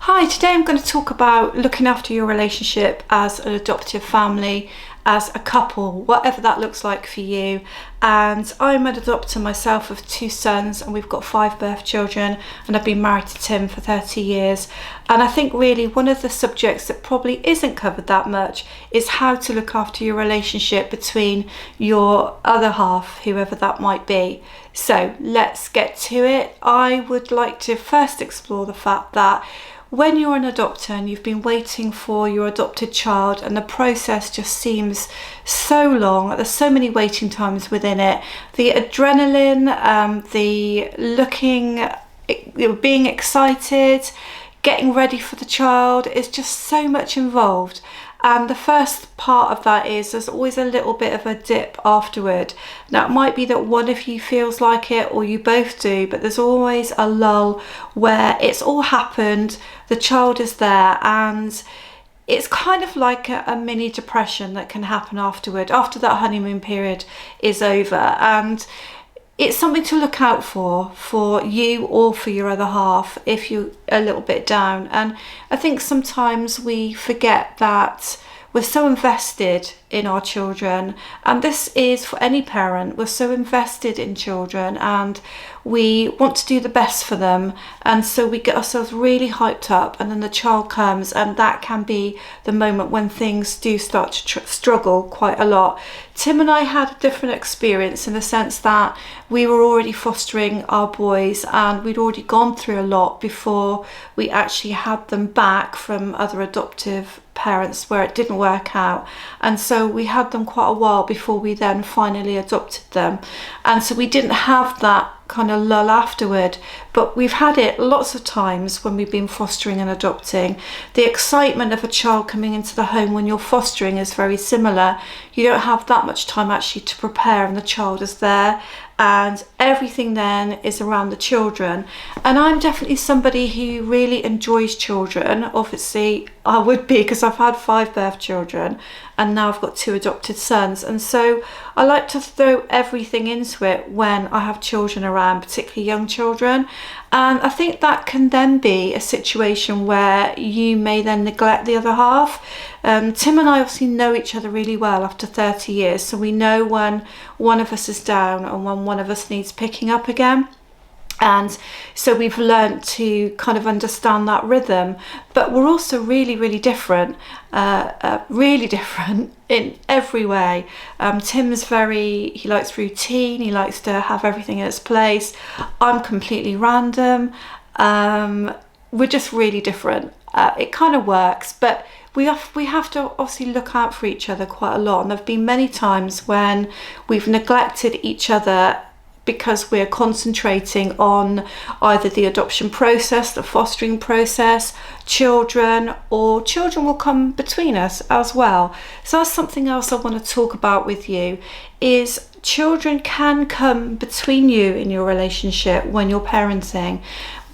Hi, today I'm going to talk about looking after your relationship as an adoptive family, as a couple, whatever that looks like for you. And I'm an adopter myself of two sons, and we've got 5 birth children, and I've been married to Tim for 30 years. And I think really one of the subjects that probably isn't covered that much is how to look after your relationship between your other half, whoever that might be. So let's get to it. I would like to first explore the fact that when you're an adopter and you've been waiting for your adopted child and the process just seems so long, there's so many waiting times within it, the adrenaline, the looking, being excited, getting ready for the child, is just so much involved. And the first part of that is there's always a little bit of a dip afterward. Now, it might be that one of you feels like it or you both do, but there's always a lull where it's all happened, the child is there, and it's kind of like a mini depression that can happen afterward, after that honeymoon period is over. And it's something to look out for you or for your other half if you're a little bit down. And I think sometimes we forget that we're so invested in our children, and this is for any parent. We're so invested in children and we want to do the best for them, and so we get ourselves really hyped up, and then the child comes, and that can be the moment when things do start to struggle quite a lot. Tim and I had a different experience in the sense that we were already fostering our boys and we'd already gone through a lot before we actually had them back from other adoptive parents where it didn't work out, and so we had them quite a while before we then finally adopted them. And so we didn't have that kind of lull afterward, but we've had it lots of times when we've been fostering and adopting. The excitement of a child coming into the home when you're fostering is very similar. You don't have that much time actually to prepare, and the child is there, and everything then is around the children. And I'm definitely somebody who really enjoys children. Obviously I would be, because I've had 5 birth children and now I've got 2 adopted sons, and so I like to throw everything into it when I have children around, particularly young children. And I think that can then be a situation where you may then neglect the other half. Tim and I obviously know each other really well after 30 years, so we know when one of us is down and when one of us needs picking up again. And so we've learned to kind of understand that rhythm, but we're also really different, really different in every way. Tim's he likes routine, he likes to have everything in its place. I'm completely random. We're just really different. It kind of works, but we have to obviously look out for each other quite a lot. And there have been many times when we've neglected each other because we're concentrating on either the adoption process, the fostering process, children, or children will come between us as well. So that's something else I want to talk about with you, is children can come between you in your relationship when you're parenting.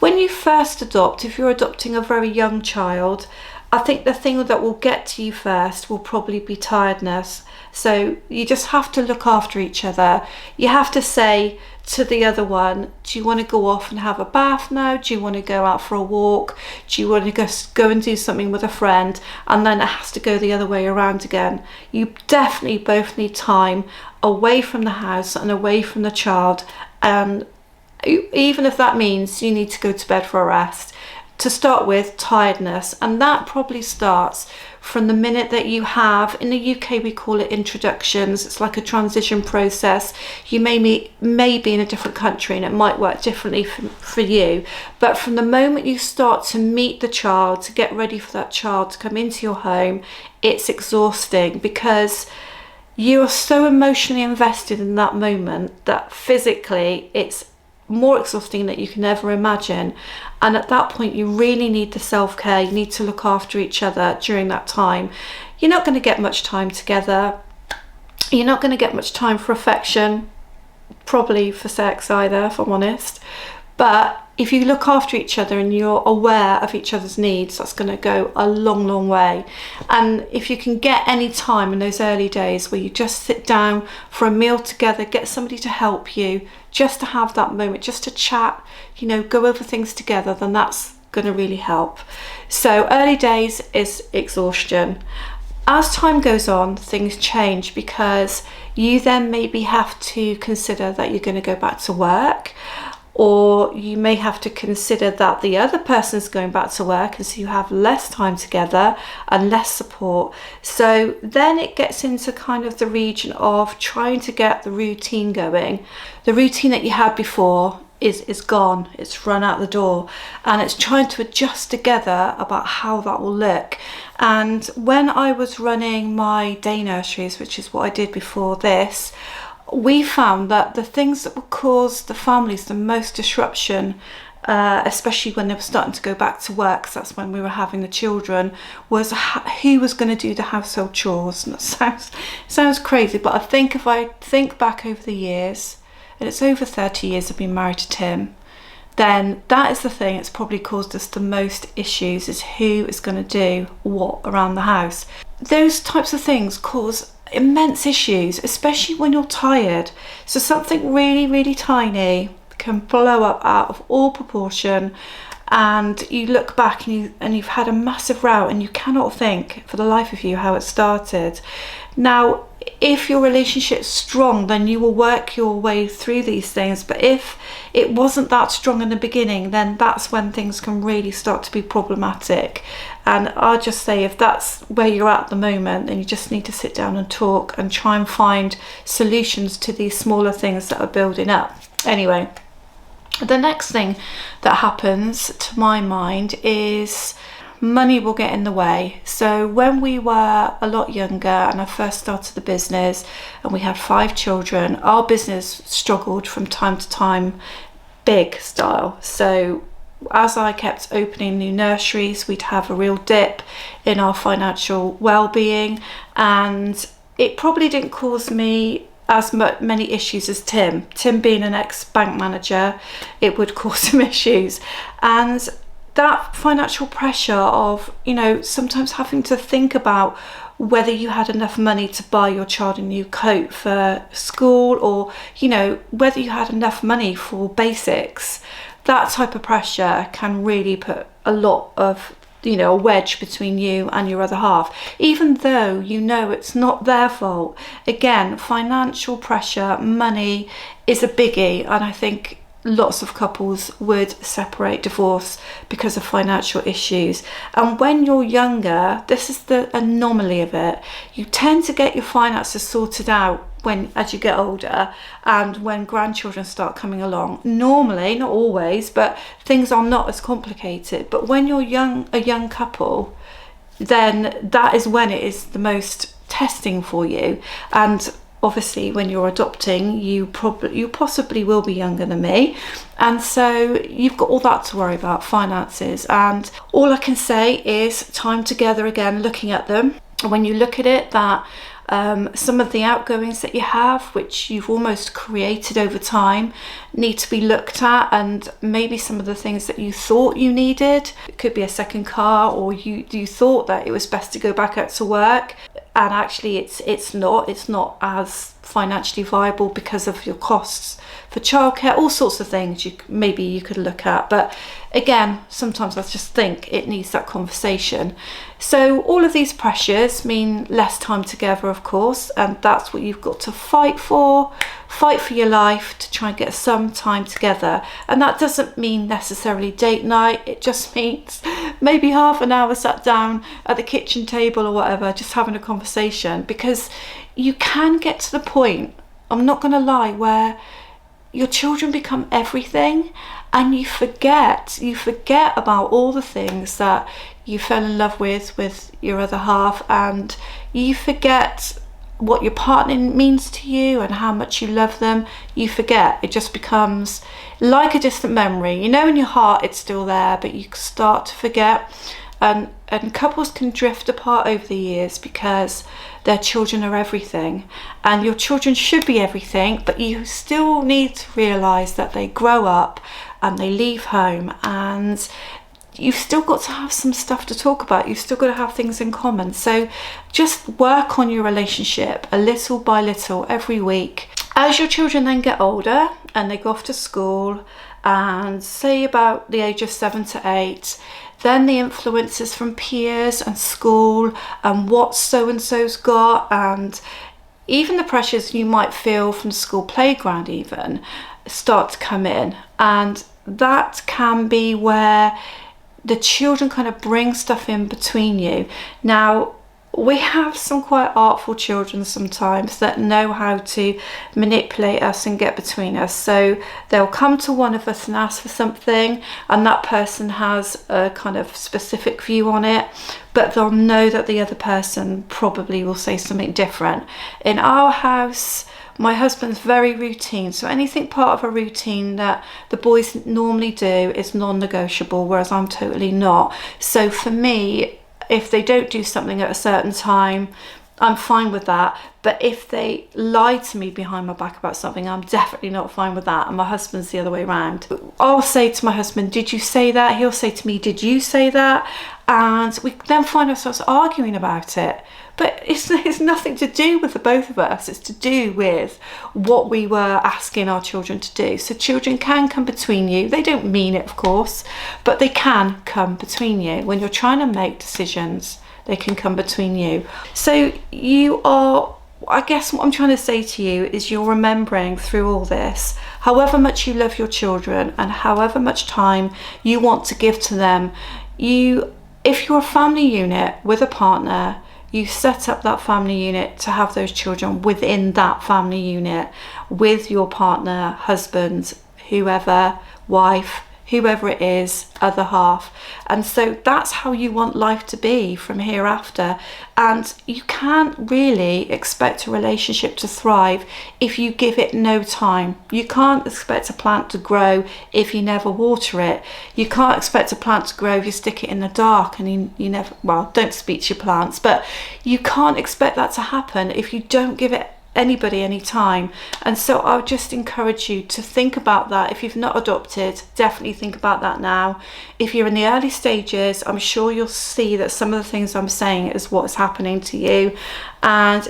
When you first adopt, if you're adopting a very young child, I think the thing that will get to you first will probably be tiredness. So you just have to look after each other. You have to say to the other one, do you want to go off and have a bath now? Do you want to go out for a walk? Do you want to go and do something with a friend? And then it has to go the other way around again. You definitely both need time away from the house and away from the child. And even if that means you need to go to bed for a rest. To start with, tiredness, and that probably starts from the minute that you have, in the UK we call it introductions. It's like a transition process. You may be in a different country and it might work differently for you, but from the moment you start to meet the child, to get ready for that child to come into your home, it's exhausting because you are so emotionally invested in that moment that physically it's more exhausting than you can ever imagine. And at that point you really need the self-care. You need to look after each other during that time. You're not going to get much time together. You're not going to get much time for affection, probably for sex either, if I'm honest. But if you look after each other and you're aware of each other's needs, that's going to go a long way. And if you can get any time in those early days where you just sit down for a meal together, get somebody to help you, just to have that moment, just to chat, go over things together, then that's going to really help. So early days is exhaustion. As time goes on, things change, because you then maybe have to consider that you're going to go back to work, or you may have to consider that the other person's going back to work, and so you have less time together and less support. So then it gets into kind of the region of trying to get the routine going. The routine that you had before is gone, it's run out the door, and it's trying to adjust together about how that will look. And when I was running my day nurseries, which is what I did before this, we found that the things that would cause the families the most disruption, especially when they were starting to go back to work, 'cause that's when we were having the children, was who was going to do the household chores. And that sounds crazy, but I think if I think back over the years, and it's over 30 years I've been married to Tim, then that is the thing that's probably caused us the most issues, is who is going to do what around the house. Those types of things cause immense issues, especially when you're tired. So something really, really tiny can blow up out of all proportion, and you look back and you've had a massive row, and you cannot think for the life of you how it started. Now, if your relationship's strong, then you will work your way through these things. But if it wasn't that strong in the beginning, then that's when things can really start to be problematic. And I'll just say, if that's where you're at the moment, then you just need to sit down and talk and try and find solutions to these smaller things that are building up. Anyway, the next thing that happens, to my mind, is money will get in the way. So when we were a lot younger and I first started the business and we had 5 children, our business struggled from time to time, big style. So as I kept opening new nurseries, we'd have a real dip in our financial well-being, and it probably didn't cause me as many issues as Tim. Tim being an ex-bank manager, it would cause some issues. And that financial pressure of, sometimes having to think about whether you had enough money to buy your child a new coat for school, or, whether you had enough money for basics, that type of pressure can really put a lot of, a wedge between you and your other half, even though it's not their fault. Again, financial pressure, money is a biggie, and I think lots of couples would separate, divorce because of financial issues. And when you're younger, this is the anomaly of it, you tend to get your finances sorted out as you get older, and when grandchildren start coming along. Normally, not always, but things are not as complicated. But when you're a young couple, then that is when it is the most testing for you. And obviously when you're adopting, you possibly will be younger than me, and so you've got all that to worry about, finances. And all I can say is time together again, looking at them. When you look at it, that some of the outgoings that you have, which you've almost created over time, need to be looked at, and maybe some of the things that you thought you needed, it could be a second car, or you thought that it was best to go back out to work, and actually it's not as financially viable because of your costs for childcare, all sorts of things you could look at. But again, sometimes I just think it needs that conversation. So all of these pressures mean less time together, of course, and that's what you've got to fight for your life, to try and get some time together. And that doesn't mean necessarily date night, it just means maybe half an hour sat down at the kitchen table or whatever, just having a conversation. Because you can get to the point, I'm not going to lie, where your children become everything, and you forget about all the things that you fell in love with your other half, and you forget what your partner means to you and how much you love them. You forget. It just becomes like a distant memory. In your heart it's still there, but you start to forget. And couples can drift apart over the years because their children are everything, and your children should be everything, but you still need to realise that they grow up and they leave home, and you've still got to have some stuff to talk about. You've still got to have things in common. So just work on your relationship a little by little every week. As your children then get older and they go off to school and say about the age of 7 to 8, then the influences from peers and school and what so-and-so's got, and even the pressures you might feel from school playground even start to come in. And that can be where the children kind of bring stuff in between you. Now, we have some quite artful children sometimes that know how to manipulate us and get between us. So they'll come to one of us and ask for something, and that person has a kind of specific view on it, but they'll know that the other person probably will say something different. In our house, my husband's very routine, so anything part of a routine that the boys normally do is non-negotiable, whereas I'm totally not. So for me, if they don't do something at a certain time, I'm fine with that. But if they lie to me behind my back about something, I'm definitely not fine with that. And my husband's the other way around. I'll say to my husband, did you say that? He'll say to me, did you say that? And we then find ourselves arguing about it. But it's nothing to do with the both of us. It's to do with what we were asking our children to do. So children can come between you. They don't mean it, of course, but they can come between you. When you're trying to make decisions, they can come between you. So you are, I guess what I'm trying to say to you is you're remembering through all this, however much you love your children and however much time you want to give to them, if you're a family unit with a partner, you set up that family unit to have those children within that family unit with your partner, husband, whoever, wife, whoever it is, other half. And so that's how you want life to be from hereafter. And you can't really expect a relationship to thrive if you give it no time. You can't expect a plant to grow if you never water it. You can't expect a plant to grow if you stick it in the dark and you never, well, don't speak to your plants, but you can't expect that to happen if you don't give it anybody any time. And so I would just encourage you to think about that. If you've not adopted, definitely think about that now. If you're in the early stages, I'm sure you'll see that some of the things I'm saying is what's happening to you, and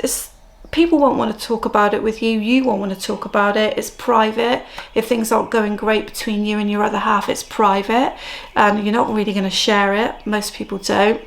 people won't want to talk about it with you won't want to talk about it. It's private. If things aren't going great between you and your other half, it's private and you're not really going to share it. Most people don't.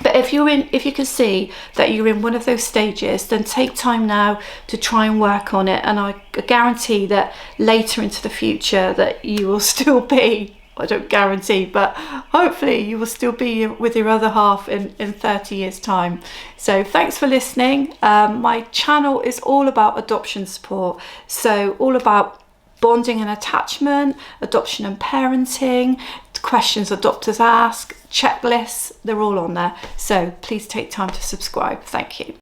But if you can see that you're in one of those stages, then take time now to try and work on it. And I guarantee that later into the future that you will still be, I don't guarantee, but hopefully you will still be with your other half in 30 years time. So thanks for listening. My channel is all about adoption support. So all about bonding and attachment, adoption and parenting, questions adopters ask, checklists, they're all on there. So please take time to subscribe. Thank you.